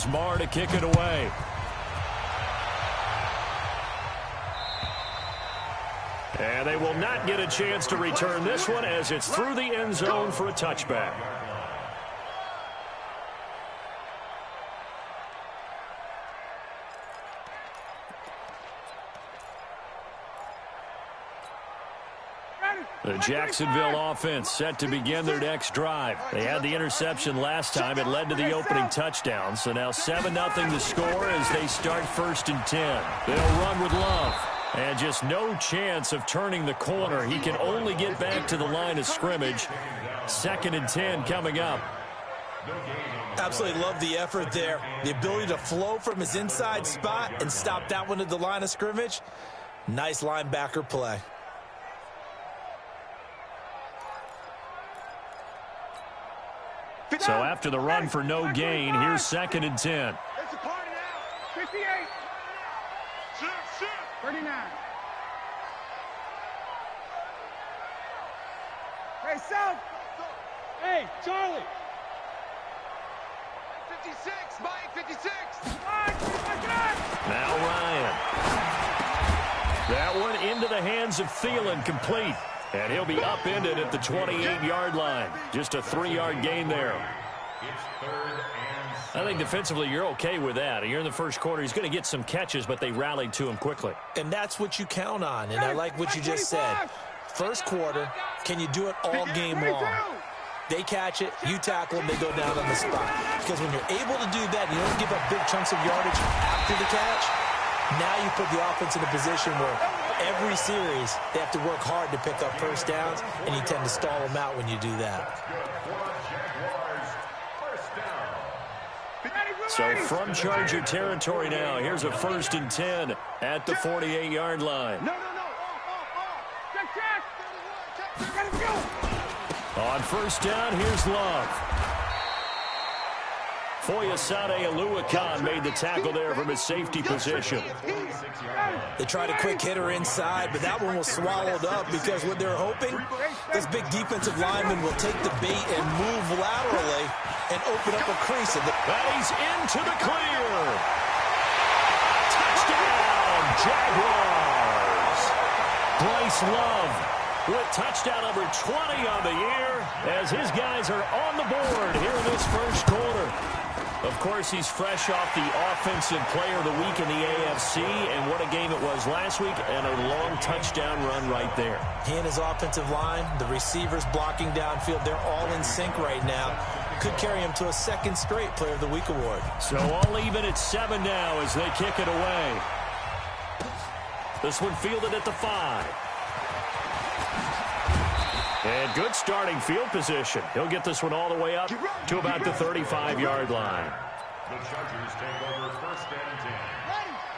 Maher to kick it away. And they will not get a chance to return this one as it's through the end zone for a touchback. The Jacksonville offense set to begin their next drive. They had the interception last time. It led to the opening touchdown. So now 7-0 the score as they start 1st and 10. They'll run with Love. And just no chance of turning the corner. He can only get back to the line of scrimmage. 2nd and 10 coming up. Absolutely love the effort there. The ability to flow from his inside spot and stop that one at the line of scrimmage. Nice linebacker play. So after the run for no gain, here's 2nd and 10. It's a party now. 58. 39. Hey, South. Hey, Charlie. 56, Mike, 56. Now Ryan. That one into the hands of Thielen, complete. And he'll be upended at the 28-yard line. Just a 3-yard gain there. I think defensively you're okay with that. You're in the first quarter. He's going to get some catches, but they rallied to him quickly. And that's what you count on. And I like what you just said. First quarter, can you do it all game long? They catch it, you tackle them, they go down on the spot. Because when you're able to do that, you don't give up big chunks of yardage after the catch. Now you put the offense in a position where every series they have to work hard to pick up first downs, and you tend to stall them out when you do that. So from Charger territory now, here's a 1st and 10 at the 48-yard line. On 1st down, here's Love. Foyesade Aluakan made the tackle there from his safety position. They tried a quick hitter inside, but that one was swallowed up because what they're hoping, this big defensive lineman will take the bait and move laterally and open up a crease. And he's into the clear. Touchdown, Jaguars. Bryce Love with touchdown number 20 on the year as his guys are on the board here in this first quarter. Of course, he's fresh off the Offensive Player of the Week in the AFC, and what a game it was last week, and a long touchdown run right there. He and his offensive line, the receivers blocking downfield, they're all in sync right now. Could carry him to a 2nd straight Player of the Week award. So all even at 7 now as they kick it away. This one fielded at the 5. And good starting field position. He'll get this one all the way up to about the 35-yard line. The Chargers take over 1st and 10.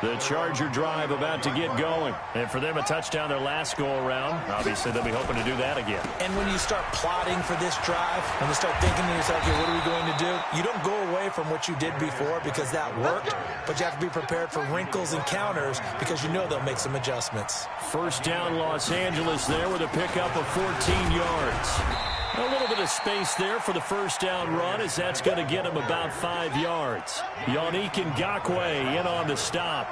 The Charger drive about to get going. And for them, a touchdown their last go-around. Obviously, they'll be hoping to do that again. And when you start plotting for this drive, when you start thinking to yourself, okay, what are we going to do? You don't go away from what you did before because that worked, but you have to be prepared for wrinkles and counters because you know they'll make some adjustments. 1st down, Los Angeles there with a pickup of 14 yards. A little bit of space there for the 1st down run as that's going to get him about 5 yards. Yannick Ngakoue in on the stop.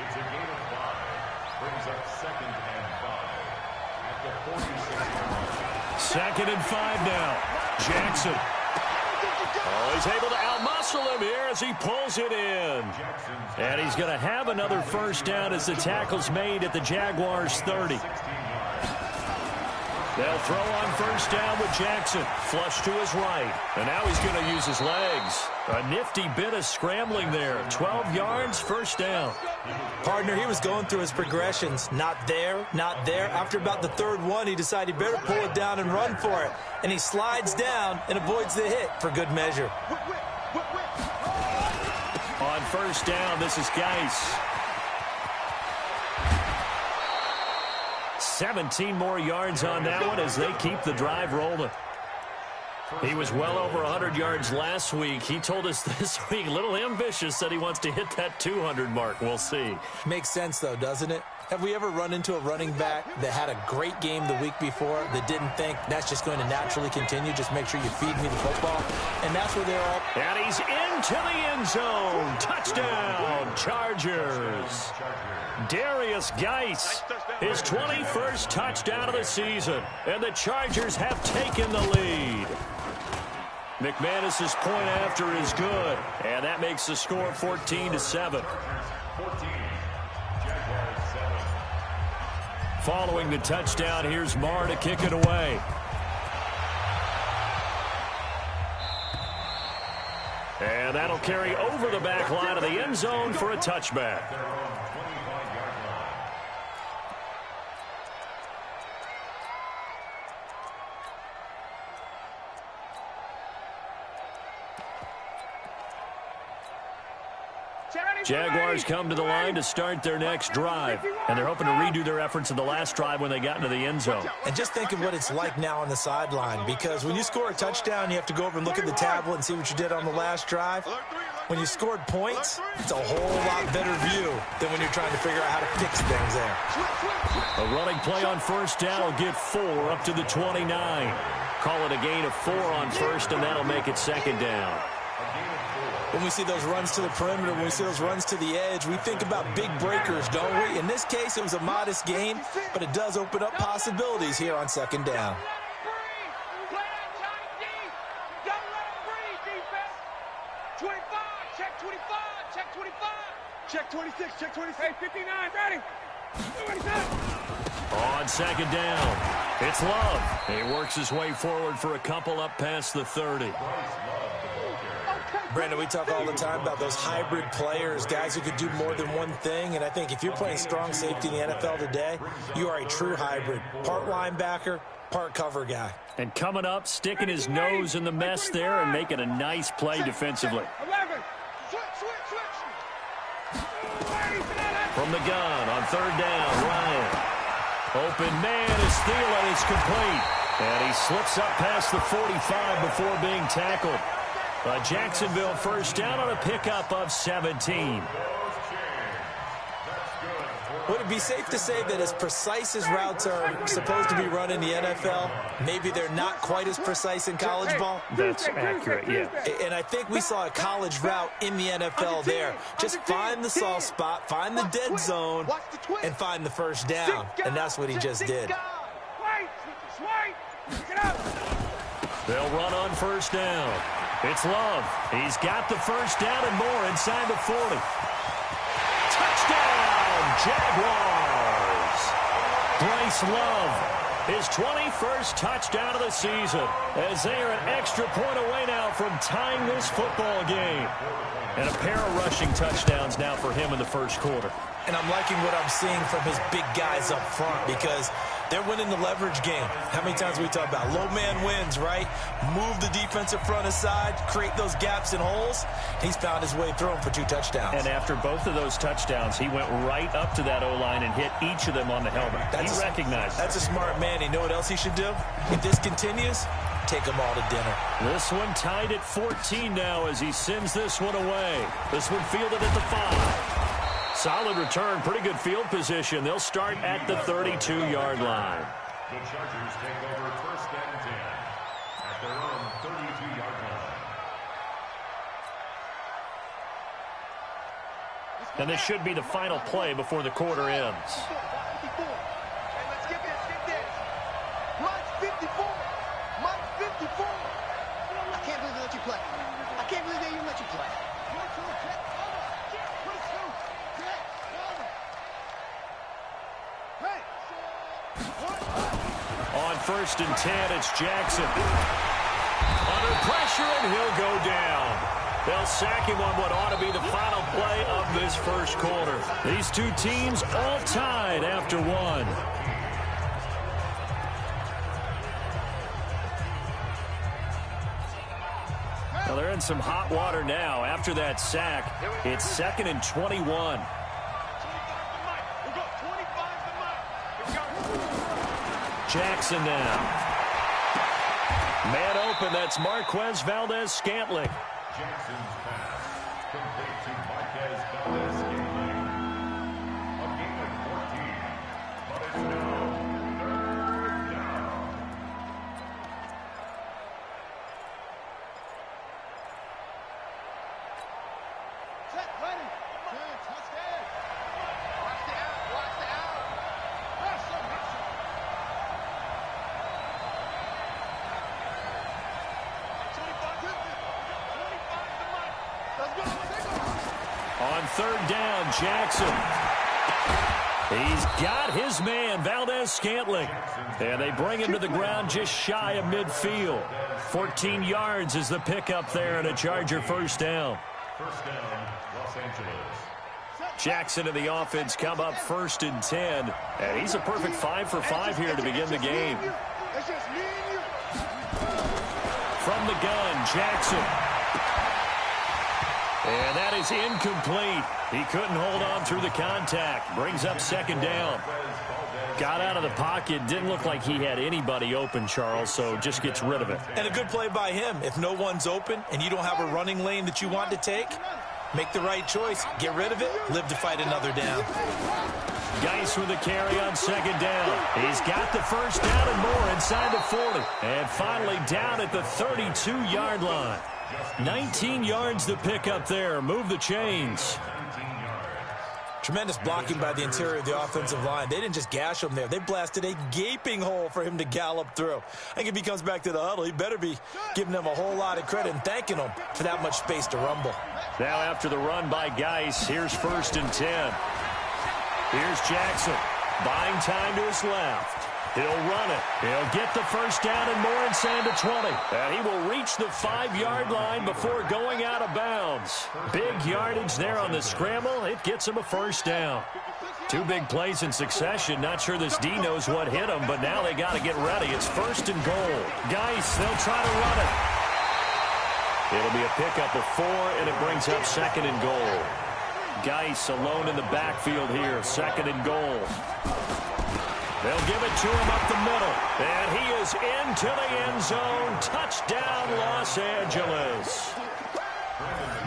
It's a gain of 5. Brings up 2nd and 5 at the 46. 2nd and 5 now. Jackson. Oh, he's able to outmuscle him here as he pulls it in. And he's going to have another 1st down as the tackle's made at the Jaguars' 30. They'll throw on 1st down with Jackson. Flush to his right. And now he's going to use his legs. A nifty bit of scrambling there. 12 yards, 1st down. Partner, he was going through his progressions. Not there, not there. After about the 3rd one, he decided he better pull it down and run for it. And he slides down and avoids the hit for good measure. On 1st down, this is Geis. 17 more yards on that one as they keep the drive rolling. He was well over 100 yards last week. He told us this week, a little ambitious, said he wants to hit that 200 mark. We'll see. Makes sense, though, doesn't it? Have we ever run into a running back that had a great game the week before that didn't think that's just going to naturally continue? Just make sure you feed me the football. And that's where they're all. And he's into the end zone. Touchdown, Chargers. Darius Geis, his 21st touchdown of the season. And the Chargers have taken the lead. McManus's point after is good. And that makes the score 14-7. Following the touchdown, here's Marr to kick it away. And that'll carry over the back line of the end zone for a touchback. Jaguars come to the line to start their next drive, and they're hoping to redo their efforts in the last drive when they got into the end zone. And just think of what it's like now on the sideline, because when you score a touchdown, you have to go over and look at the tablet and see what you did on the last drive. When you scored points, it's a whole lot better view than when you're trying to figure out how to fix things there. A running play on first down will get 4 up to the 29. Call it a gain of 4 on first, and that'll make it second down. When we see those runs to the perimeter, when we see those runs to the edge, we think about big breakers, don't we? In this case, it was a modest gain, but it does open up possibilities here on second down. Check 26, check 26. Hey, 59, ready. 27. On second down, it's Love. He works his way forward for a couple up past the 30. Brandon, we talk all the time about those hybrid players, guys who could do more than one thing, and I think if you're playing strong safety in the NFL today, you are a true hybrid. Part linebacker, part cover guy. And coming up, sticking his nose in the mess there and making a nice play defensively. 11. Switch. From the gun on third down, Ryan. Open man is Thielen. It's complete. And he slips up past the 45 before being tackled. A Jacksonville first down on a pickup of 17. Would it be safe to say that as precise as routes are supposed to be run in the NFL, maybe they're not quite as precise in college ball? That's accurate, yeah. And I think we saw a college route in the NFL there. Just find the soft spot, find the dead zone, and find the first down. And that's what he just did. They'll run on first down. It's Love. He's got the first down and more inside the 40. Touchdown, Jaguars. Bryce Love, his 21st touchdown of the season, as they are an extra point away now from tying this football game. And a pair of rushing touchdowns now for him in the first quarter. And I'm liking what I'm seeing from his big guys up front because they're winning the leverage game. How many times we talk about low man wins, right? Move the defensive front aside, create those gaps and holes. He's found his way through them for 2 touchdowns. And after both of those touchdowns, he went right up to that O-line and hit each of them on the helmet. He recognized it. That's a smart man. You know what else he should do? If this continues, take them all to dinner. This one tied at 14 now as he sends this one away. This one fielded at the 5. Solid return, pretty good field position. They'll start at the 32-yard line. The Chargers take over first and 10 at their own 32-yard line. And this should be the final play before the quarter ends. I can't believe they let you play. I can't believe they even let you play. On first and 10, it's Jackson. Under pressure, and he'll go down. They'll sack him on what ought to be the final play of this first quarter. These two teams all tied after one. Well, they're in some hot water now. After that sack, it's 2nd and 21. Jackson now. Man open, that's Marquez Valdez-Scantling. Jackson's pass complete to Marquez Valdez-Scantling. A gain of 14, but it's now 3rd down. Set, ready. Good, touchdown. Watch the out, watch the out. Hustle, hustle. 25 to Mike. Let's go, let's go. On 3rd down, Jackson. He's got his man, Valdez-Scantling. And they bring him to the ground just shy of midfield. 14 yards is the pickup there and a Charger 1st down. 1st down, Los Angeles. Jackson and the offense come up 1st and 10. And he's a perfect 5 for 5 here to begin the game. It's just me and you. From the gun, Jackson. And that is incomplete. He couldn't hold on through the contact. Brings up 2nd down. Got out of the pocket. Didn't look like he had anybody open, Charles, so just gets rid of it. And a good play by him. If no one's open and you don't have a running lane that you want to take, make the right choice. Get rid of it. Live to fight another down. Geis with the carry on 2nd down. He's got the 1st down and more inside the 40. And finally down at the 32-yard line. 19 yards to pick up there. Move the chains. Tremendous blocking by the interior of the offensive line. They didn't just gash him there. They blasted a gaping hole for him to gallop through. I think if he comes back to the huddle, he better be giving them a whole lot of credit and thanking them for that much space to rumble. Now after the run by Geis, here's 1st and 10. Here's Jackson. Buying time to his left. He'll run it. He'll get the 1st down and more inside the 20. And he will reach the 5-yard line before going out of bounds. Big yardage there on the scramble. It gets him a 1st down. 2 big plays in succession. Not sure this D knows what hit him, but now they got to get ready. It's 1st and goal. Geis, they'll try to run it. It'll be a pickup of 4, and it brings up 2nd and goal. Geis alone in the backfield here. 2nd and goal. They'll give it to him up the middle. And he is into the end zone. Touchdown, Los Angeles.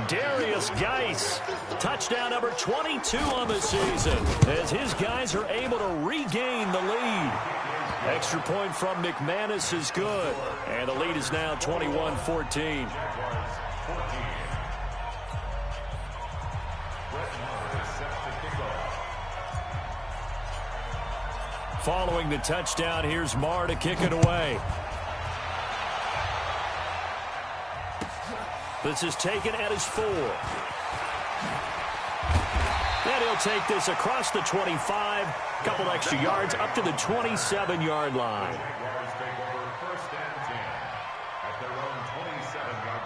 Darius Geis, touchdown number 22 on the season, as his guys are able to regain the lead. Extra point from McManus is good. And the lead is now 21-14. Following the touchdown, here's Marr to kick it away. This is taken at his 4. And he'll take this across the 25. Couple extra yards up to the 27-yard line. Jaguars take over 1st and 10 at their own 27-yard line.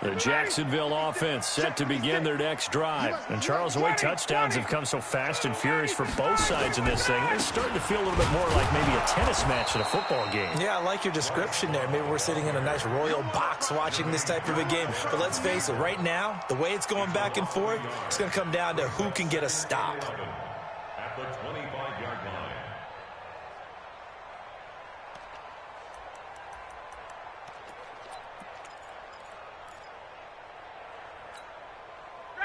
The Jacksonville offense set to begin their next drive. And Charles, the way touchdowns have come so fast and furious for both sides in this thing, it's starting to feel a little bit more like maybe a tennis match in a football game. Yeah, I like your description there. Maybe we're sitting in a nice royal box watching this type of a game. But let's face it, right now, the way it's going back and forth, it's going to come down to who can get a stop. At the 25-yard line.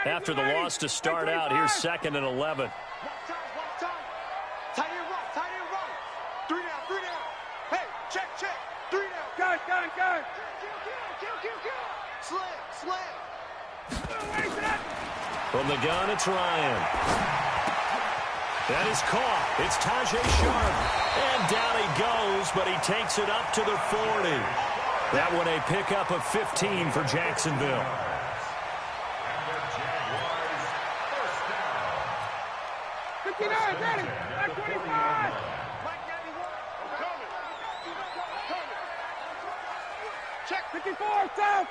After the loss to start out, here's 2nd and 11. Walk time. Tight end right, tight end right. 3 down. Hey, check. 3 down. Gun. Kill. Slam. From the gun, it's Ryan. That is caught. It's Tajay Sharp. And down he goes, but he takes it up to the 40. That one a pickup of 15 for Jacksonville. 59, ready. 25. Check 54, south.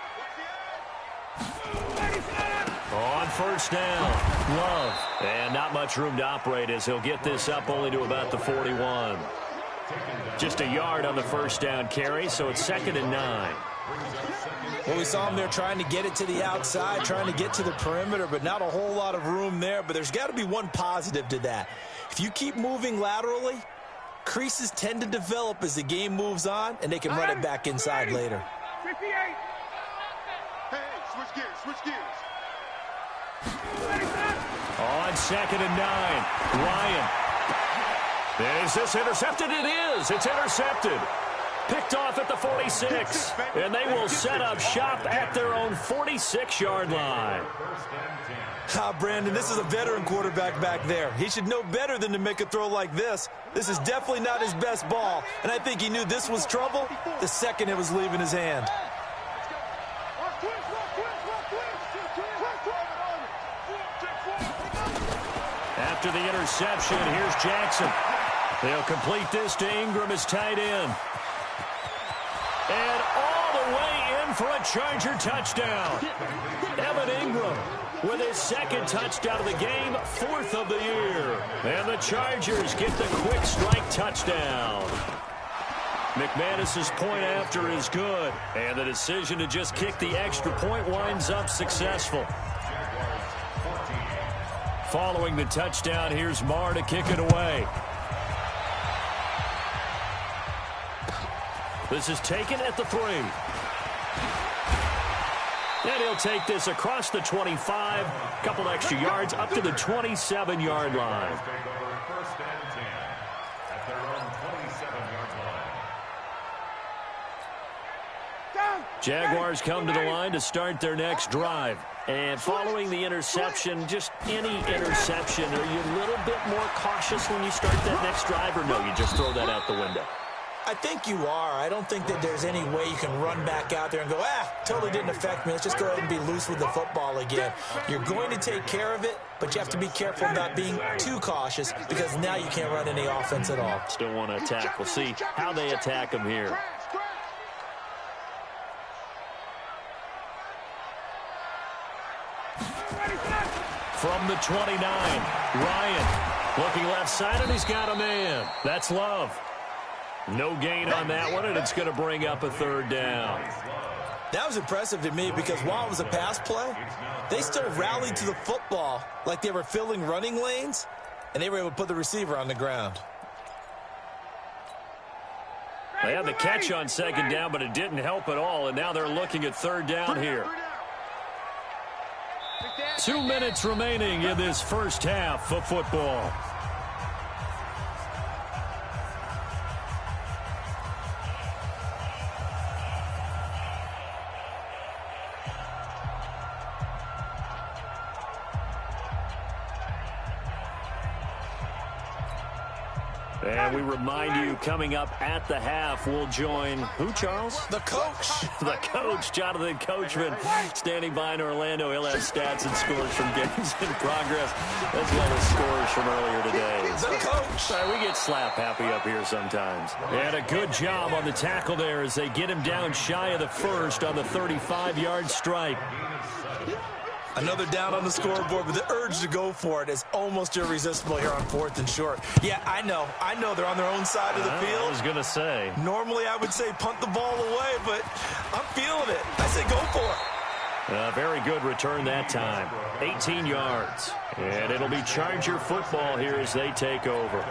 On 1st down, Love. And not much room to operate as he'll get this up only to about the 41. Just a yard on the 1st down carry, so it's 2nd and 9. Well, we saw him there trying to get it to the outside, trying to get to the perimeter, but not a whole lot of room there. But there's got to be one positive to that. If you keep moving laterally, creases tend to develop as the game moves on, and they can run it back inside later. 58. Hey, switch gears, switch gears. On 2nd and 9, Ryan. Is this intercepted? It is. It's intercepted. Picked off at the 46. And they will set up shop at their own 46-yard line. Brandon, this is a veteran quarterback back there. He should know better than to make a throw like this. This is definitely not his best ball, and I think he knew this was trouble the second it was leaving his hand. After the interception, here's Jackson. They'll complete this to Ingram as tight end. And all the way in for a Charger touchdown. Evan Ingram with his 2nd touchdown of the game, 4th of the year. And the Chargers get the quick strike touchdown. McManus's point after is good. And the decision to just kick the extra point winds up successful. Following the touchdown, here's Marr to kick it away. This is taken at the 3. And he'll take this across the 25, couple extra yards up to the 27-yard line. Jaguars come to the line to start their next drive. And following the interception, just any interception, are you a little bit more cautious when you start that next drive, or no, you just throw that out the window? I think you are. I don't think that there's any way you can run back out there and go, totally didn't affect me. Let's just go ahead and be loose with the football again. You're going to take care of it, but you have to be careful about being too cautious because now you can't run any offense at all. Still want to attack. We'll see how they attack him here. From the 29, Ryan looking left side, and he's got a man. That's Love. No gain on that one, and it's going to bring up a 3rd down. That was impressive to me because while it was a pass play, they still rallied to the football like they were filling running lanes, and they were able to put the receiver on the ground. They had the catch on 2nd down, but it didn't help at all, and now they're looking at 3rd down here. 2 minutes remaining in this first half of football. And we remind you, coming up at the half, we'll join who, Charles? The coach. The coach, Jonathan Coachman, standing by in Orlando. He'll have stats and scores from games in progress, as well as scores from earlier today. The coach. Sorry, we get slap happy up here sometimes. And a good job on the tackle there as they get him down shy of the 1st on the 35-yard stripe. Another down on the scoreboard, but the urge to go for it is almost irresistible here on 4th and short. Yeah, I know they're on their own side of the field. I was going to say. Normally I would say punt the ball away, but I'm feeling it. I say go for it. Very good return that time. 18 yards. And it'll be Charger football here as they take over.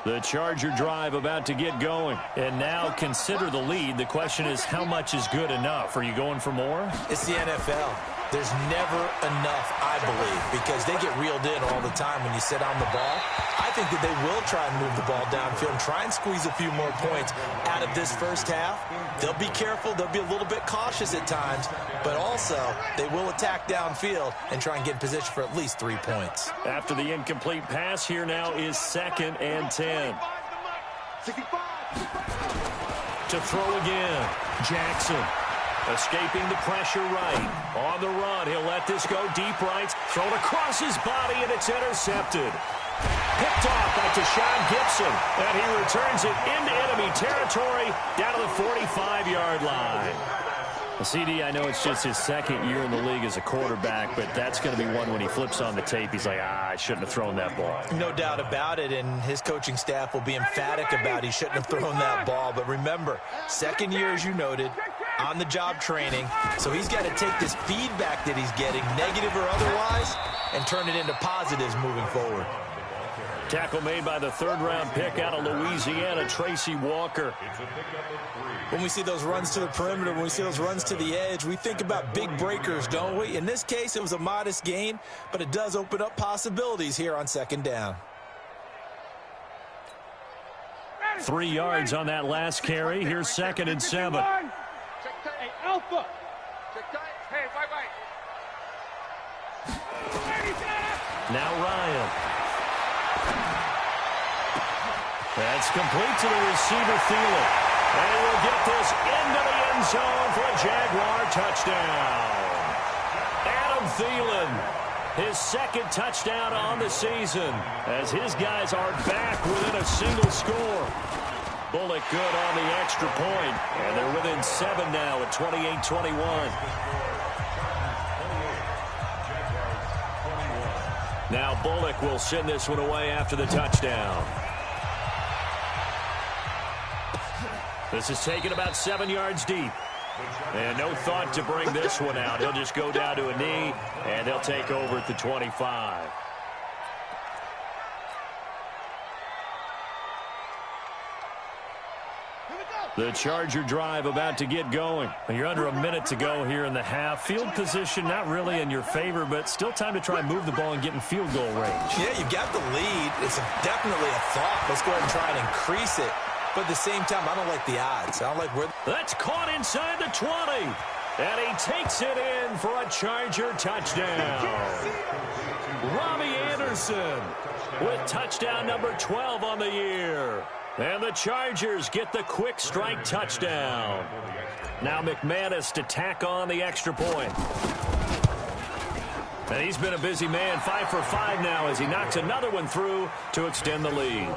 The Charger drive about to get going. And now consider the lead. The question is, how much is good enough? Are you going for more? It's the NFL. There's never enough, I believe, because they get reeled in all the time when you sit on the ball. I think that they will try and move the ball downfield and try and squeeze a few more points out of this first half. They'll be careful. They'll be a little bit cautious at times, but also they will attack downfield and try and get in position for at least 3 points. After the incomplete pass, here now is 2nd and 10. To throw again, Jackson. Escaping the pressure right. On the run, he'll let this go deep right. Thrown across his body, and it's intercepted. Picked off by Tashawn Gibson, and he returns it into enemy territory down to the 45-yard line. CD, I know it's just his 2nd year in the league as a quarterback, but that's going to be one when he flips on the tape. He's like, I shouldn't have thrown that ball. No doubt about it, and his coaching staff will be emphatic about he shouldn't have thrown that ball. But remember, 2nd year, as you noted, on-the-job training, so he's got to take this feedback that he's getting, negative or otherwise, and turn it into positives moving forward. Tackle made by the third-round pick out of Louisiana, Tracy Walker. When we see those runs to the perimeter, when we see those runs to the edge, we think about big breakers, don't we? In this case, it was a modest gain, but it does open up possibilities here on second down. 3 yards on that last carry. Here's 2nd and 7. Hey, Alpha. Hey, bye-bye. Now Ryan. That's complete to the receiver, Thielen. And he will get this into the end zone for a Jaguar touchdown. Adam Thielen, his 2nd touchdown on the season, as his guys are back within a single score. Bullock good on the extra point, and they're within 7 now at 28-21. Now Bullock will send this one away after the touchdown. This is taken about 7 yards deep. And no thought to bring this one out. He'll just go down to a knee, and they'll take over at the 25. The Charger drive about to get going. You're under a minute to go here in the half. Field position not really in your favor, but still time to try and move the ball and get in field goal range. Yeah, you've got the lead. It's definitely a thought. Let's go ahead and try and increase it. But at the same time, I don't like the odds. I don't like where... That's caught inside the 20. And he takes it in for a Charger touchdown. Robbie Anderson with touchdown number 12 on the year. And the Chargers get the quick strike touchdown. Now McManus to tack on the extra point. And he's been a busy man, 5 for 5 now as he knocks another one through to extend the lead.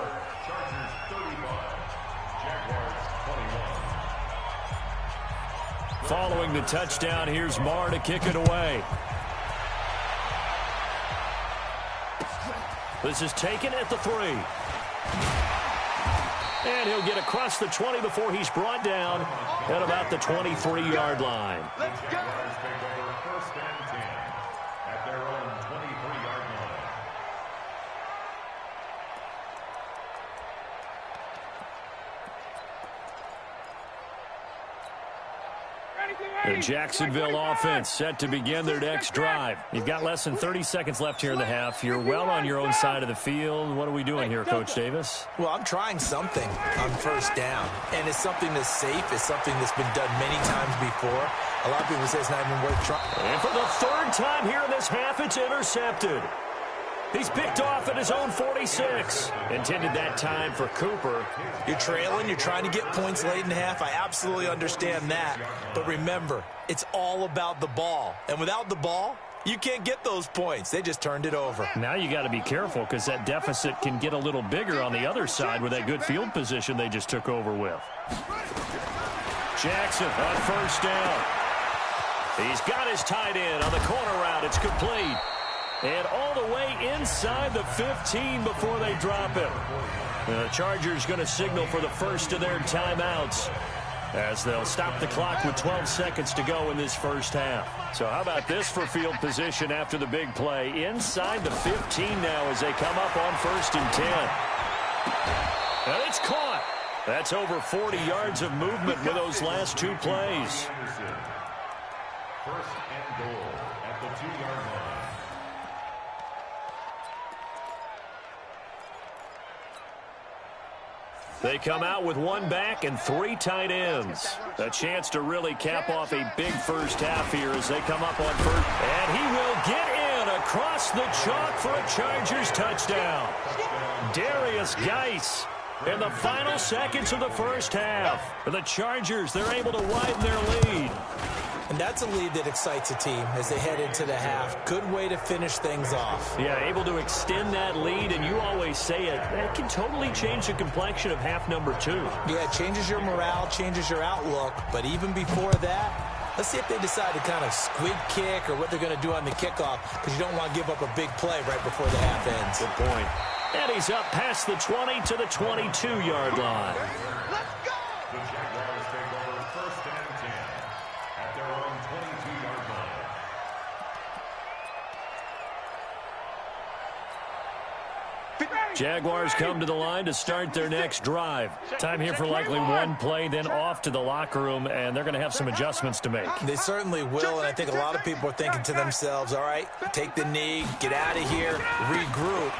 Following the touchdown, here's Marr to kick it away. This is taken at the 3. And he'll get across the 20 before he's brought down at about the 23-yard line. Let's go. Take over 1st and 10 at their own 23-yard line. The Jacksonville offense set to begin their next drive. You've got less than 30 seconds left here in the half. You're well on your own side of the field. What are we doing here, Coach Davis? Well, I'm trying something on 1st down, and it's something that's safe. It's something that's been done many times before. A lot of people say it's not even worth trying. And for the 3rd time here in this half, it's intercepted. He's picked off at his own 46. Intended that time for Cooper. You're trailing. You're trying to get points late in the half. I absolutely understand that. But remember, it's all about the ball. And without the ball, you can't get those points. They just turned it over. Now you got to be careful because that deficit can get a little bigger on the other side with that good field position they just took over with. Jackson on 1st down. He's got his tight end on the corner route. It's complete. And all the way inside the 15 before they drop it. The Chargers going to signal for the first of their timeouts as they'll stop the clock with 12 seconds to go in this first half. So how about this for field position after the big play? Inside the 15 now as they come up on 1st and 10. And it's caught. That's over 40 yards of movement with those last 2 plays. 1st and goal at the 2-yard line. They come out with 1 back and 3 tight ends. A chance to really cap off a big first half here as they come up on 1st. And he will get in across the chalk for a Chargers touchdown. Darius Geis in the final seconds of the first half. For the Chargers, they're able to widen their lead. And that's a lead that excites a team as they head into the half. Good way to finish things off. Yeah, able to extend that lead, and you always say it, that can totally change the complexion of half number 2. Yeah, it changes your morale, changes your outlook. But even before that, let's see if they decide to kind of squid kick or what they're going to do on the kickoff, because you don't want to give up a big play right before the half ends. Good point. And he's up past the 20 to the 22-yard line. Let's go! The Jaguars take over 1st and 10 Jaguars come to the line to start their next drive. Time here for likely one play, then off to the locker room, and they're going to have some adjustments to make. They certainly will, and I think a lot of people are thinking to themselves, all right, take the knee, get out of here, regroup.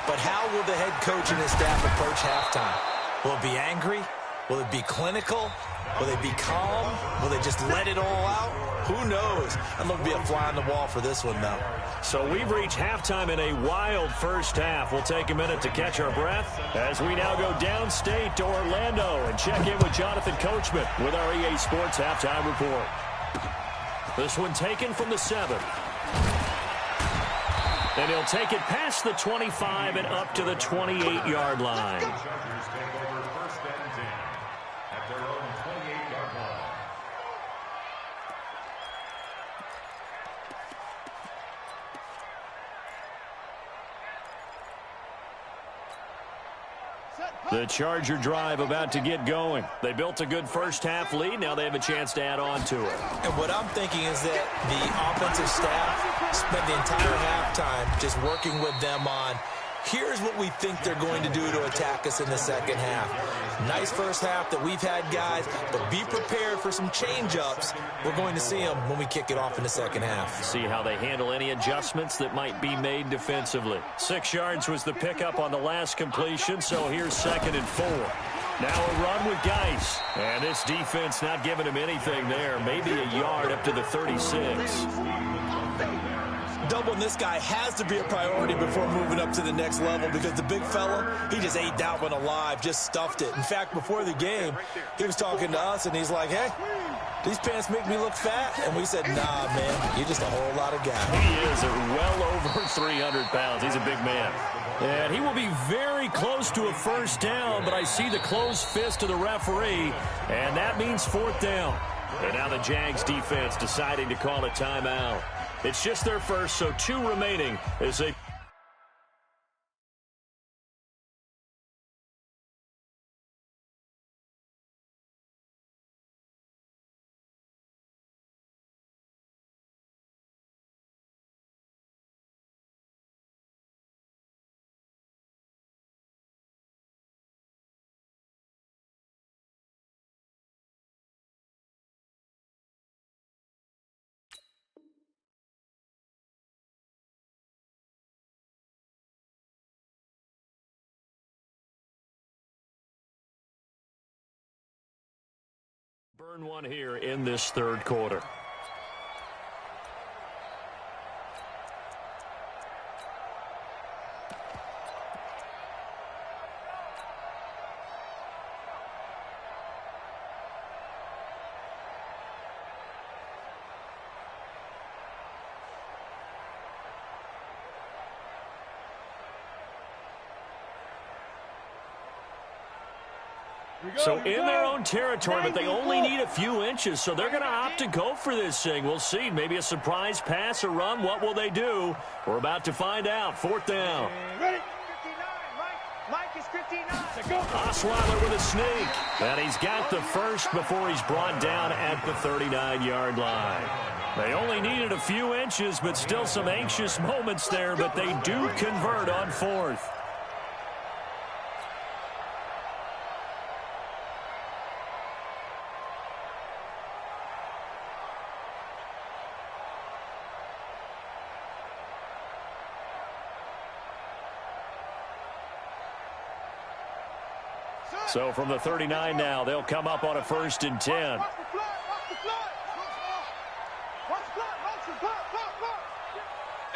But how will the head coach and his staff approach halftime? Will it be angry? Will it be clinical? Will they be calm? Will they just let it all out? Who knows? I'd love to be a fly on the wall for this one, though. So we've reached halftime in a wild first half. We'll take a minute to catch our breath as we now go downstate to Orlando and check in with Jonathan Coachman with our EA Sports Halftime Report. This one taken from the 7. And he'll take it past the 25 and up to the 28-yard line. Chargers take over 1st and 10 at their own 28-yard line. The Charger drive about to get going. They built a good first-half lead. Now they have a chance to add on to it. And what I'm thinking is that the offensive staff spent the entire halftime just working with them on, here's what we think they're going to do to attack us in the second half. Nice first half that we've had, guys, but be prepared for some change-ups. We're going to see them when we kick it off in the second half. See how they handle any adjustments that might be made defensively. 6 yards was the pickup on the last completion, so here's 2nd and 4. Now a run with Geis. And this defense not giving him anything there. Maybe a yard up to the 36. Doubling this guy has to be a priority before moving up to the next level because the big fella, he just ate that one alive, just stuffed it. In fact, before the game, he was talking to us, and he's like, hey, these pants make me look fat. And we said, nah, man, you're just a whole lot of guy. He is well over 300 pounds. He's a big man. And he will be very close to a first down, but I see the closed fist of the referee, and that means 4th down. And now the Jags defense deciding to call a timeout. It's just their first, so 2 remaining as they... Burn one here in this 3rd quarter. So in their own territory, but they only need a few inches, so they're going to opt to go for this thing. We'll see. Maybe a surprise pass or run. What will they do? We're about to find out. 4th down. Ready? 59, Mike is 59. Osweiler with a sneak. And he's got the first before he's brought down at the 39-yard line. They only needed a few inches, but still some anxious moments there, but they do convert on 4th. So from the 39 now, they'll come up on a 1st and 10. Hey,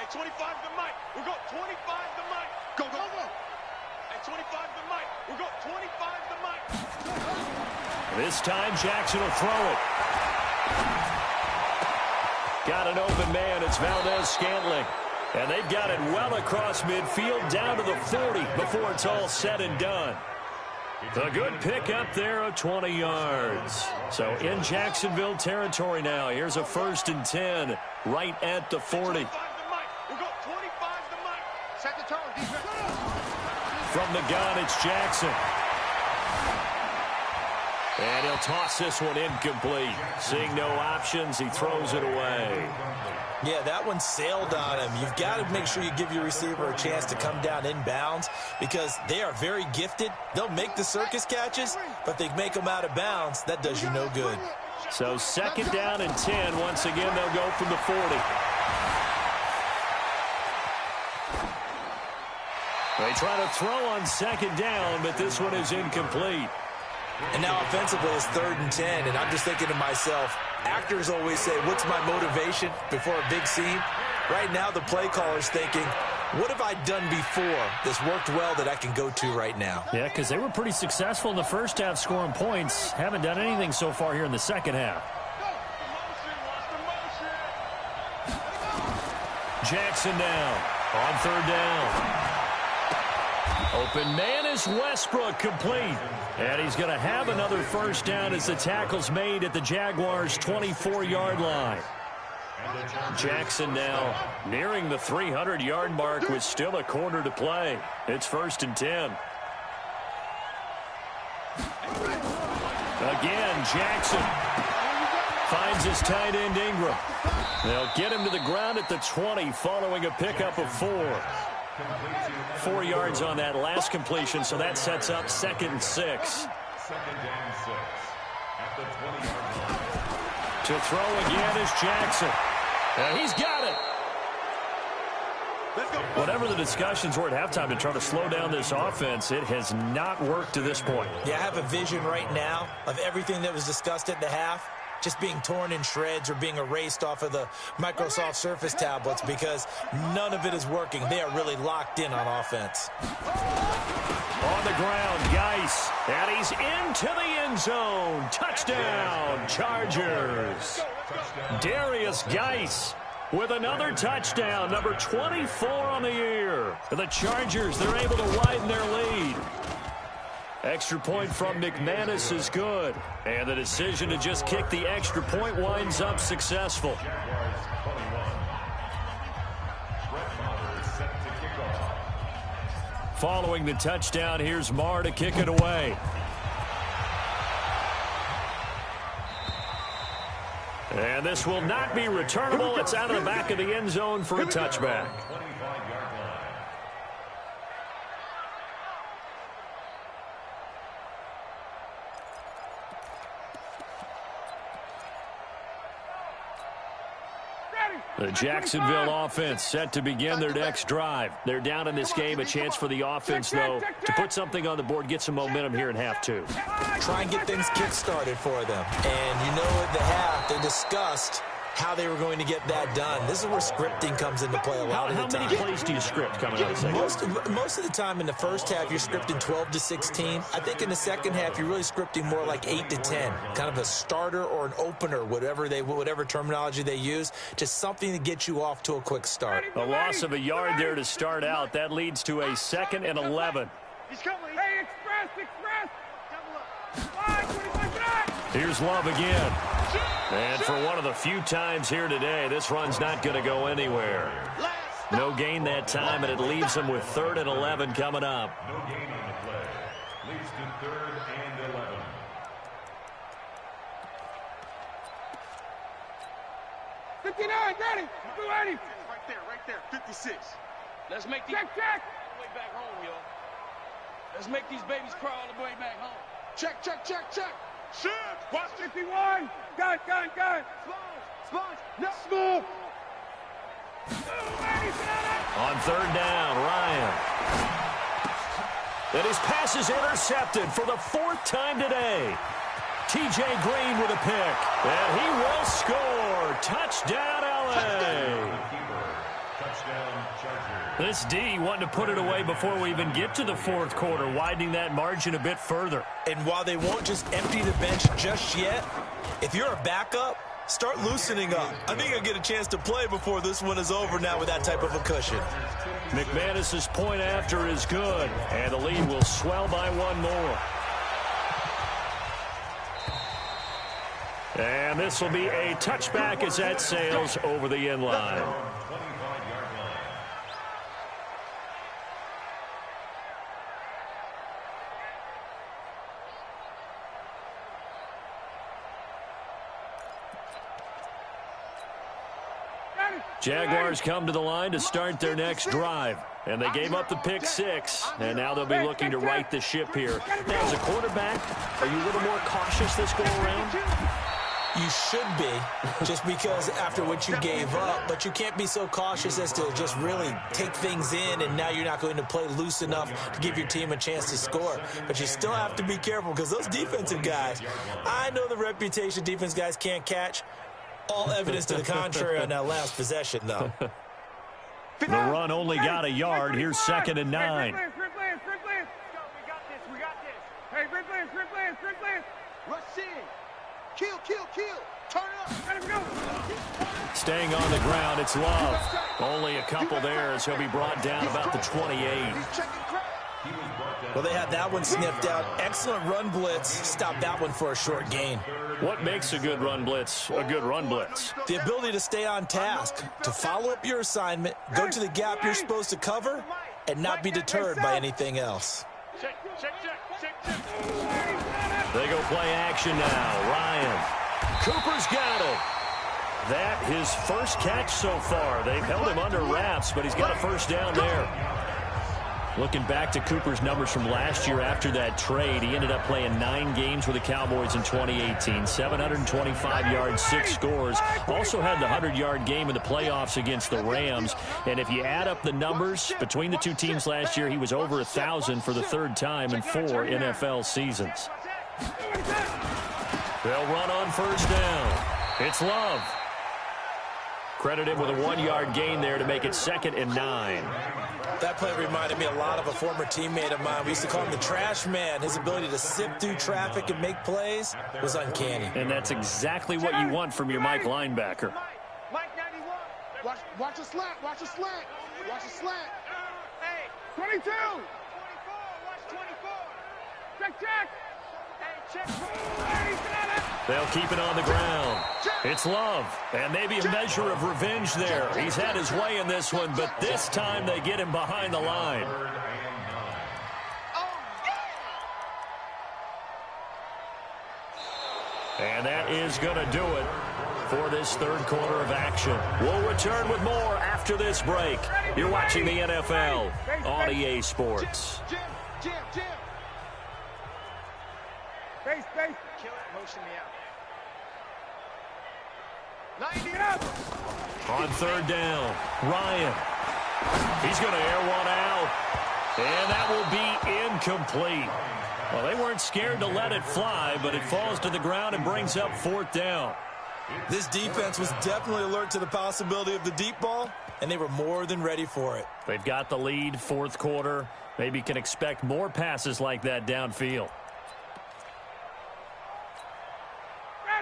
25 to Mike. We got 25 to Mike. Go. Hey, 25 to Mike. We got 25 to Mike. This time Jackson will throw it. Got an open man. It's Valdez-Scantling. And they've got it well across midfield down to the 40 before it's all said and done. A good pick up there of 20 yards. So in Jacksonville territory now. Here's a 1st and 10 right at the 40. From the gun, it's Jackson. And he'll toss this one incomplete. Seeing no options, he throws it away. Yeah, that one sailed on him. You've got to make sure you give your receiver a chance to come down inbounds because they are very gifted. They'll make the circus catches, but if they make them out of bounds, that does you no good. So second down and 10. Once again, they'll go from the 40. They try to throw on second down, but this one is incomplete. And now offensively it's 3rd and 10, and I'm just thinking to myself, actors always say, what's my motivation before a big scene? Right now the play caller's thinking, what have I done before that's worked well that I can go to right now? Yeah, because they were pretty successful in the first half scoring points. Haven't done anything so far here in the second half. Jackson now on 3rd down. Open man is Westbrook, complete. And he's going to have another first down as the tackle's made at the Jaguars' 24-yard line. Jackson now nearing the 300-yard mark with still a quarter to play. It's 1st and 10. Again, Jackson finds his tight end Ingram. They'll get him to the ground at the 20 following a pickup of 4. 4 yards on that last completion, so that sets up 2nd and 6. 2nd and 6 at the 20-yard line. To throw again is Jackson. And he's got it. Whatever the discussions were at halftime to try to slow down this offense, it has not worked to this point. Yeah, I have a vision right now of everything that was discussed at the half just being torn in shreds or being erased off of the Microsoft Surface tablets because none of it is working. They are really locked in on offense. On the ground, Geis, and he's into the end zone. Touchdown, Chargers. Darius Geis with another touchdown, number 24 on the year. The Chargers, they're able to widen their lead. Extra point from McManus is good. And the decision to just kick the extra point winds up successful. Following the touchdown, here's Marr to kick it away. And this will not be returnable. It's out of the back of the end zone for a touchback. The Jacksonville offense set to begin their next drive. They're down in this game. A chance for the offense, though, to put something on the board, get some momentum here in half 2. Try and get things kick-started for them. And you know at the half, they discussed how they were going to get that done. This is where scripting comes into play a lot of the time. How many plays do you script coming out of the second? Most of the time in the first half, you're scripting 12 to 16. I think in the second half, you're really scripting more like 8 to 10. Kind of a starter or an opener, whatever terminology they use. Just something to get you off to a quick start. A loss of a yard there to start out. That leads to a 2nd and 11. He's coming. Hey, express. Here's Love again. And for one of the few times here today, this run's not going to go anywhere. No gain that time, and it leaves them with 3rd and 11 coming up. No gain on the play. Leads to 3rd and 11. Ready. Right there. 56. Let's make these check. way back home, yo. Let's make these babies cry all the way back home. Check. Shoot. Watch 51. Gun. Sponge. No. Smooth. On 3rd down, Ryan. And his pass is intercepted for the 4th time today. T.J. Green with a pick. And he will score. Touchdown, L.A. This D wanting to put it away before we even get to the 4th quarter, widening that margin a bit further. And while they won't just empty the bench just yet, if you're a backup, start loosening up. I think you'll get a chance to play before this one is over now with that type of a cushion. McManus's point after is good, and the lead will swell by 1 more. And this will be a touchback as that sails over the end line. Jaguars come to the line to start their next drive. And they gave up the pick 6, and now they'll be looking to right the ship here. Now, as a quarterback, are you a little more cautious this go-around? You should be, just because after what you gave up, but you can't be so cautious as to just really take things in, and now you're not going to play loose enough to give your team a chance to score. But you still have to be careful because those defensive guys, I know the reputation defense guys can't catch. All evidence to the contrary on that last possession, though. The run only got a yard. Here's 2nd and 9. We got this. Hey, rush in. Kill. Turn up. Let him go. Staying on the ground, it's Love. Only a couple there as he'll be brought down about the 28. Well, they had that one sniffed out. Excellent run blitz. Stopped that one for a short gain. What makes a good run blitz a good run blitz? The ability to stay on task, to follow up your assignment, go to the gap you're supposed to cover, and not be deterred by anything else. Check. They go play action now. Ryan. Cooper's got it. That his first catch so far. They've held him under wraps, but he's got a first down there. Looking back to Cooper's numbers from last year after that trade, he ended up playing 9 games with the Cowboys in 2018. 725 yards, 6 scores. Also had the 100-yard game in the playoffs against the Rams. And if you add up the numbers between the two teams last year, he was over 1,000 for the 3rd time in 4 NFL seasons. They'll run on first down. It's Love. Credit him with a 1-yard gain there to make it 2nd and 9. That play reminded me a lot of a former teammate of mine. We used to call him the trash man. His ability to sift through traffic and make plays was uncanny. And that's exactly what you want from your Mike linebacker. Mike 91. Watch a slant. Watch a slant. Hey, 22. 24. Watch 24. Check. Hey, check. They'll keep it on the ground. It's Love, and maybe a measure of revenge there. He's had his way in this one, but this time they get him behind the line. And that is going to do it for this 3rd quarter of action. We'll return with more after this break. You're watching the NFL on EA Sports. Jim. Base. Kill it. Motion me out. 90 up. On 3rd down, Ryan. He's going to air one out. And that will be incomplete. Well, they weren't scared to let it fly, but it falls to the ground and brings up 4th down. This defense was definitely alert to the possibility of the deep ball, and they were more than ready for it. They've got the lead, 4th quarter. Maybe can expect more passes like that downfield.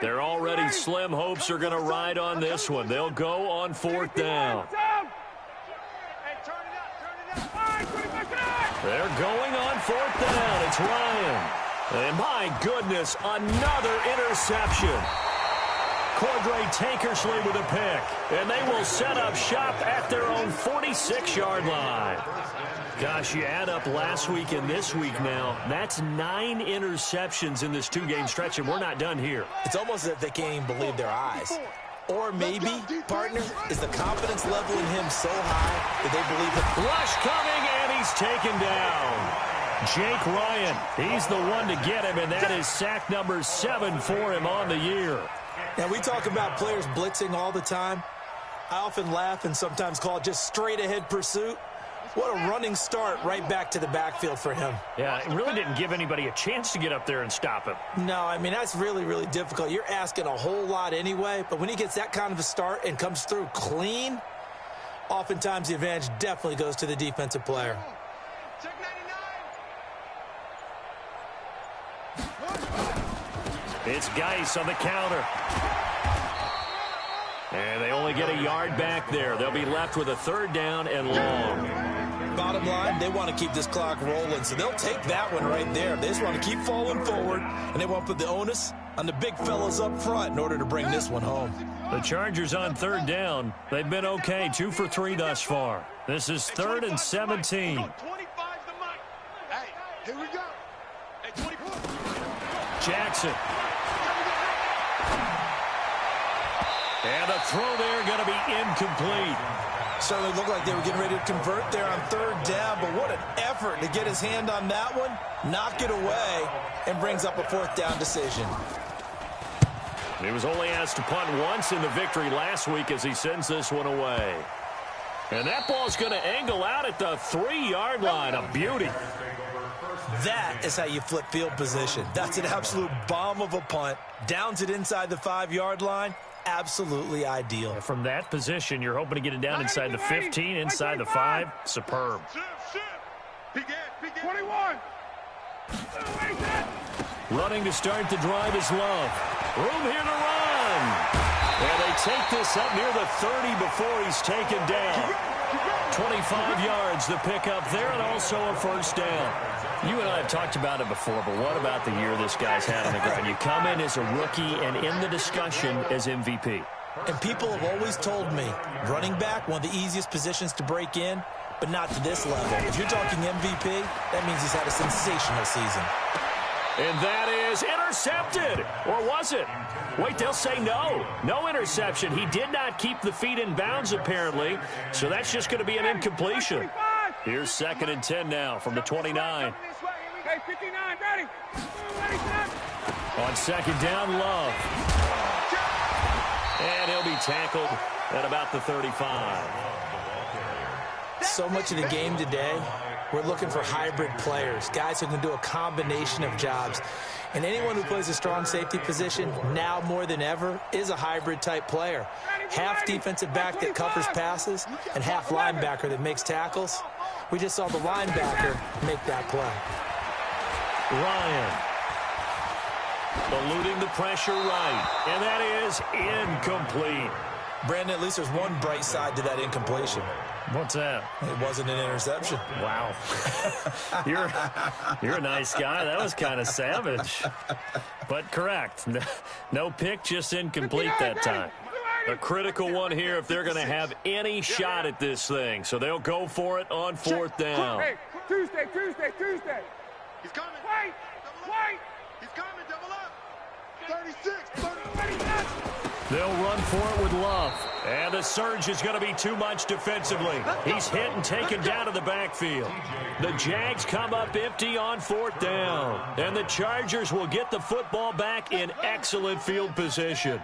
They're already slim hopes are going to ride on this one. They'll go on 4th down. They're going on 4th down. It's Ryan. And my goodness, another interception. Cordray Tankersley with a pick. And they will set up shop at their own 46-yard line. Gosh, you add up last week and this week now, that's 9 interceptions in this 2-game stretch, and we're not done here. It's almost as if they can't even believe their eyes. Or maybe, partner, is the confidence level in him so high that they believe it. Rush coming, and he's taken down. Jake Ryan, he's the one to get him, and that is sack number 7 for him on the year. Now, we talk about players blitzing all the time. I often laugh and sometimes call it just straight-ahead pursuit. What a running start right back to the backfield for him. Yeah, it really didn't give anybody a chance to get up there and stop him. No, I mean, that's really, really difficult. You're asking a whole lot anyway, but when he gets that kind of a start and comes through clean, oftentimes the advantage definitely goes to the defensive player. Check 99. It's Geis on the counter. And they only get a yard back there. They'll be left with a 3rd down and long. Bottom line, they want to keep this clock rolling, so they'll take that one right there. They just want to keep falling forward, and they want to put the onus on the big fellas up front in order to bring this one home. The Chargers on 3rd down. They've been okay, 2 for 3 thus far. This is 3rd and 17. 25's the mic. Hey, here we go. Hey, 24. Jackson. And the throw there going to be incomplete. Certainly looked like they were getting ready to convert there on third down, but what an effort to get his hand on that one, knock it away, and brings up a fourth down decision. He was only asked to punt once in the victory last week as he sends this one away. And that ball's going to angle out at the 3-yard line. A beauty. That is how you flip field position. That's an absolute bomb of a punt. Downs it inside the 5-yard line. Absolutely ideal. From that position, you're hoping to get it down inside the 15, inside the 5. Superb. 21. Running to start the drive is Love. Room here to run. And they take this up near the 30 before he's taken down. 25 yards the pickup there, and also a first down. You and I have talked about it before, but what about the year this guy's had on the ground? You come in as a rookie and in the discussion as MVP. And people have always told me, running back, one of the easiest positions to break in, but not to this level. If you're talking MVP, that means he's had a sensational season. And that is intercepted. Or was it? Wait, they'll say no. No interception. He did not keep the feet in bounds, apparently. So that's just going to be an incompletion. Here's 2nd and 10 now from the 29. Hey, 59, ready. On 2nd down, Love. And he'll be tackled at about the 35. So much of the game today, we're looking for hybrid players, guys who can do a combination of jobs. And anyone who plays a strong safety position, now more than ever, is a hybrid-type player. Half defensive back that covers passes and half linebacker that makes tackles. We just saw the linebacker make that play. Ryan eluding the pressure right, and that is incomplete. Brandon, at least there's one bright side to that incompletion. What's that? It wasn't an interception. Wow. You're a nice guy. That was kind of savage. But correct. No pick, just incomplete that time. A critical one here if they're going to have any shot at this thing. So they'll go for it on 4th down. Hey, Tuesday. He's coming. Wait. He's coming. Double up. 36. They'll run for it with Love. And the surge is going to be too much defensively. He's hit and taken down to the backfield. The Jags come up empty on 4th down. And the Chargers will get the football back in excellent field position.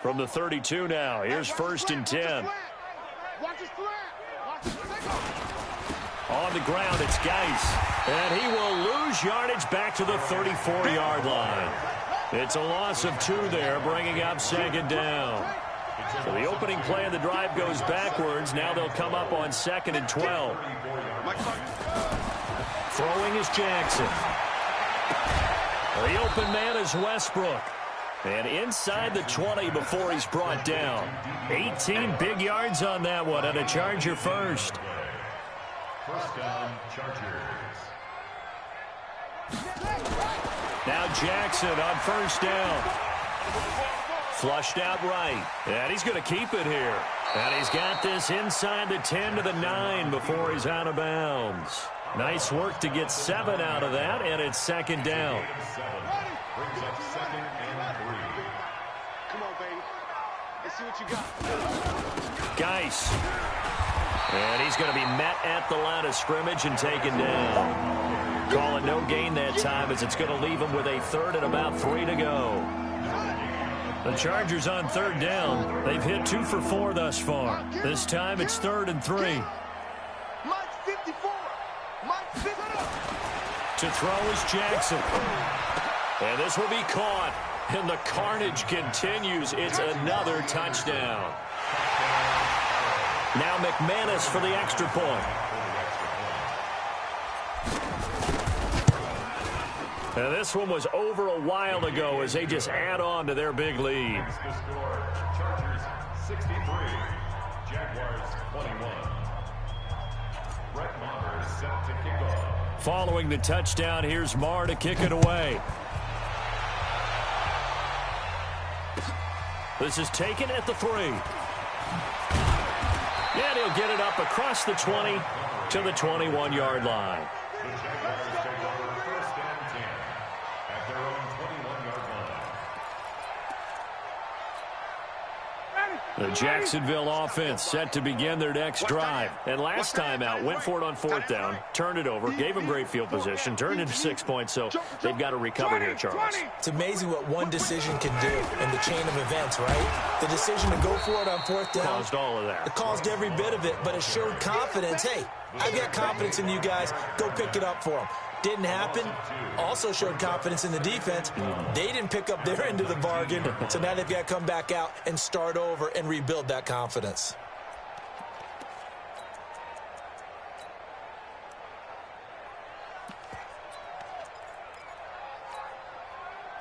From the 32 now, here's 1st and 10. On the ground, it's Geis. And he will lose yardage back to the 34-yard line. It's a loss of 2 there, bringing up 2nd down. So the opening play of the drive goes backwards. Now they'll come up on 2nd and 12. Throwing is Jackson. The open man is Westbrook. And inside the 20 before he's brought down. 18 big yards on that one, and a Charger first. First down, Chargers. Now Jackson on 1st down. Flushed out right. And he's going to keep it here. And he's got this inside the 10 to the 9 before he's out of bounds. Nice work to get 7 out of that, and it's 2nd down. Brings up 2nd and 3. Come on, baby. Let's see what you got. Geis. And he's going to be met at the line of scrimmage and taken down. Call it no gain that time as it's going to leave him with a 3rd and about 3 to go. The Chargers on 3rd down. They've hit 2 for 4 thus far. This time it's 3rd and 3. Mike 54. Mike 50. To throw is Jackson. And this will be caught. And the carnage continues. It's another touchdown. Now McManus for the extra point. And this one was over a while ago as they just add on to their big lead. The score, Chargers 63, Jaguars 21. Brett Maher set to kick off. Following the touchdown, here's Maher to kick it away. This is taken at the 3. And he'll get it up across the 20 to the 21-yard line. The Jaguars take over 1st and 10 at their own 21-yard line. Ready. The Jacksonville offense set to begin their next drive. And last time out, went for it on fourth down, turned it over, gave them great field position, turned into 6 points, so they've got to recover here, Charles. It's amazing what one decision can do in the chain of events, right? The decision to go for it on fourth down caused all of that. It caused every bit of it, but it showed confidence. Hey, I've got confidence in you guys. Go pick it up for them. Didn't happen. Also showed confidence in the defense. They didn't pick up their end of the bargain, so now they've got to come back out and start over and rebuild that confidence.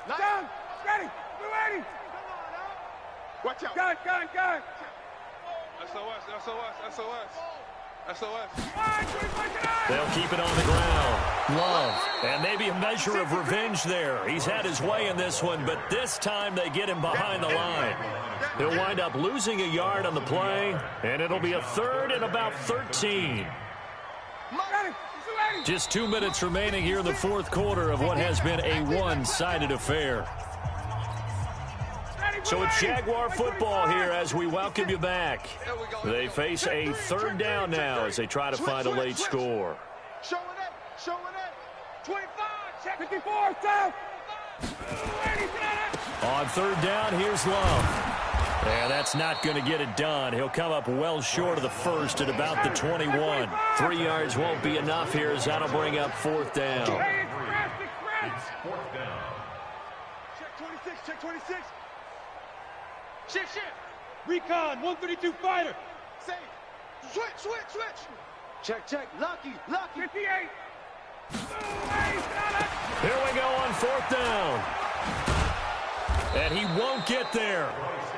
Down, ready, we're ready. Watch out. Gun. SOS, SOS, SOS. SOS. They'll keep it on the ground. Love. And maybe a measure of revenge there. He's had his way in this one, but this time they get him behind the line. He'll wind up losing a yard on the play, and it'll be a third and about 13. Just 2 minutes remaining here in the fourth quarter of what has been a one-sided affair. So it's Jaguar football here as we welcome you back. They face a third down now as they try to find a late score. Showing it. 25, check 54, south. On third down, here's Love. And that's not going to get it done. He'll come up well short of the first at about the 21. 3 yards won't be enough here as that'll bring up fourth down. It's fourth down. Check 26. Shift. Recon, 132 fighter. Safe. Switch. Check. Lucky. 58. Here we go on fourth down. And he won't get there.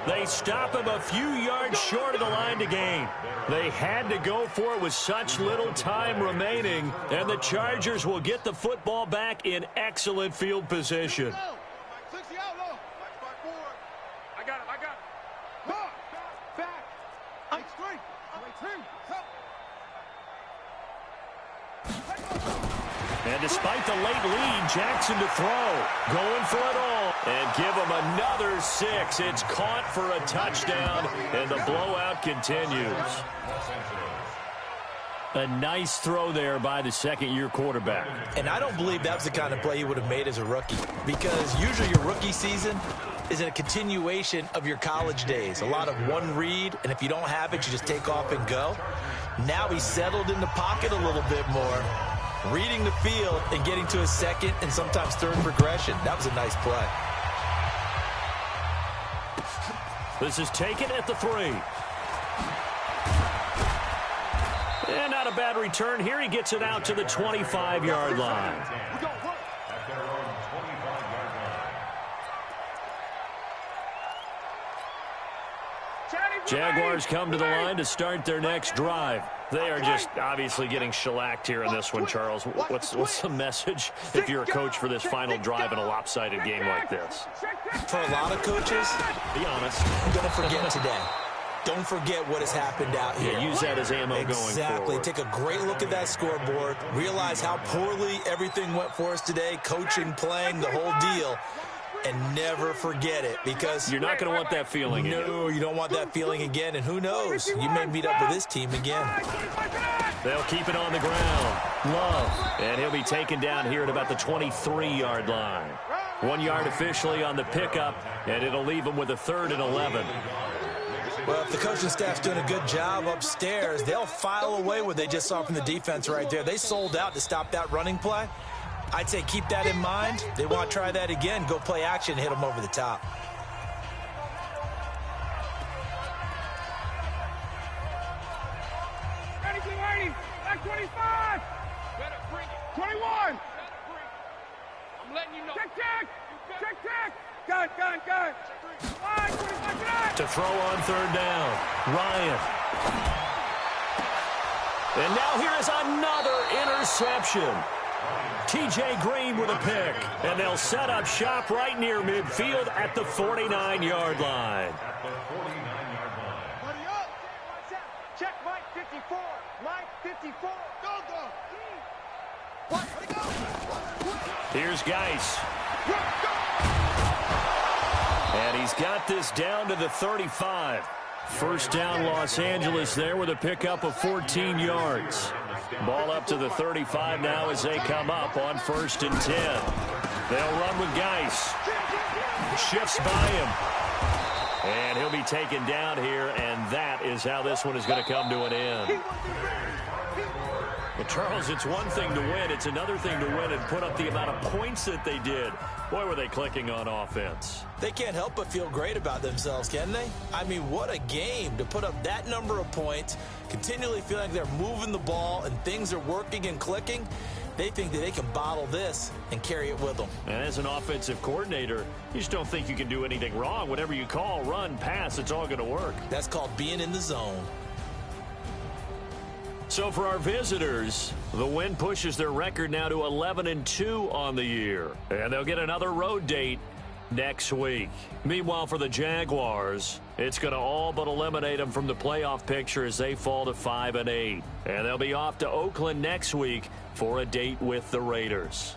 They stop him a few yards short of the line to gain. They had to go for it with such little time remaining, and the Chargers will get the football back in excellent field position. I got it. Back. Straight. And despite the late lead, Jackson to throw. Going for it all. And give him another 6. It's caught for a touchdown, and the blowout continues. A nice throw there by the second-year quarterback. And I don't believe that was the kind of play he would have made as a rookie, because usually your rookie season is a continuation of your college days. A lot of one read, and if you don't have it, you just take off and go. Now he's settled in the pocket a little bit more, reading the field and getting to his second and sometimes third progression. That was a nice play. This is taken at the 3. And not a bad return here. He gets it out to the 25-yard line. At their own 25-yard line. Jaguars come to the line to start their next drive. They are just obviously getting shellacked here in this one, Charles. What's the message if you're a coach for this final drive in a lopsided game like this? For a lot of coaches, Be honest. I'm going to forget today. Don't forget what has happened out here. Yeah, use that as ammo going forward. Exactly. Take a great look at that scoreboard. Realize how poorly everything went for us today. Coaching, playing, the whole deal. And never forget it, because You're not going to want that feeling again. No, you don't want that feeling again. And who knows? You may meet up with this team again. They'll keep it on the ground. Love. And he'll be taken down here at about the 23-yard line. 1 yard officially on the pickup, and it'll leave him with a third and 11. Well, if the coaching staff's doing a good job upstairs, they'll file away what they just saw from the defense right there. They sold out to stop that running play. I'd say keep that in mind. They want to try that again. Go play action and hit them over the top. Ready. Back 25. Better bring it. 21. I'm letting you know. Check. Gun. Line, 25. To throw on third down, Ryan. And now here is another interception. T.J. Green with a pick, and they'll set up shop right near midfield at the 49-yard line. At the 49-yard line. Buddy up. Check Mike 54. Mike 54. Go. What? Go. Here's Geis. And he's got this down to the 35. First down, Los Angeles there with a pickup of 14 yards. Ball up to the 35 now as they come up on 1st and 10. They'll run with Geis. Shifts by him. And he'll be taken down here, and that is how this one is going to come to an end. Well, Charles, it's one thing to win. It's another thing to win and put up the amount of points that they did. Boy, were they clicking on offense. They can't help but feel great about themselves, can they? I mean, what a game to put up that number of points, continually feeling like they're moving the ball and things are working and clicking. They think that they can bottle this and carry it with them. And as an offensive coordinator, you just don't think you can do anything wrong. Whatever you call, run, pass, it's all going to work. That's called being in the zone. So for our visitors, the win pushes their record now to 11-2 on the year. And they'll get another road date next week. Meanwhile, for the Jaguars, it's going to all but eliminate them from the playoff picture as they fall to 5-8. And they'll be off to Oakland next week for a date with the Raiders.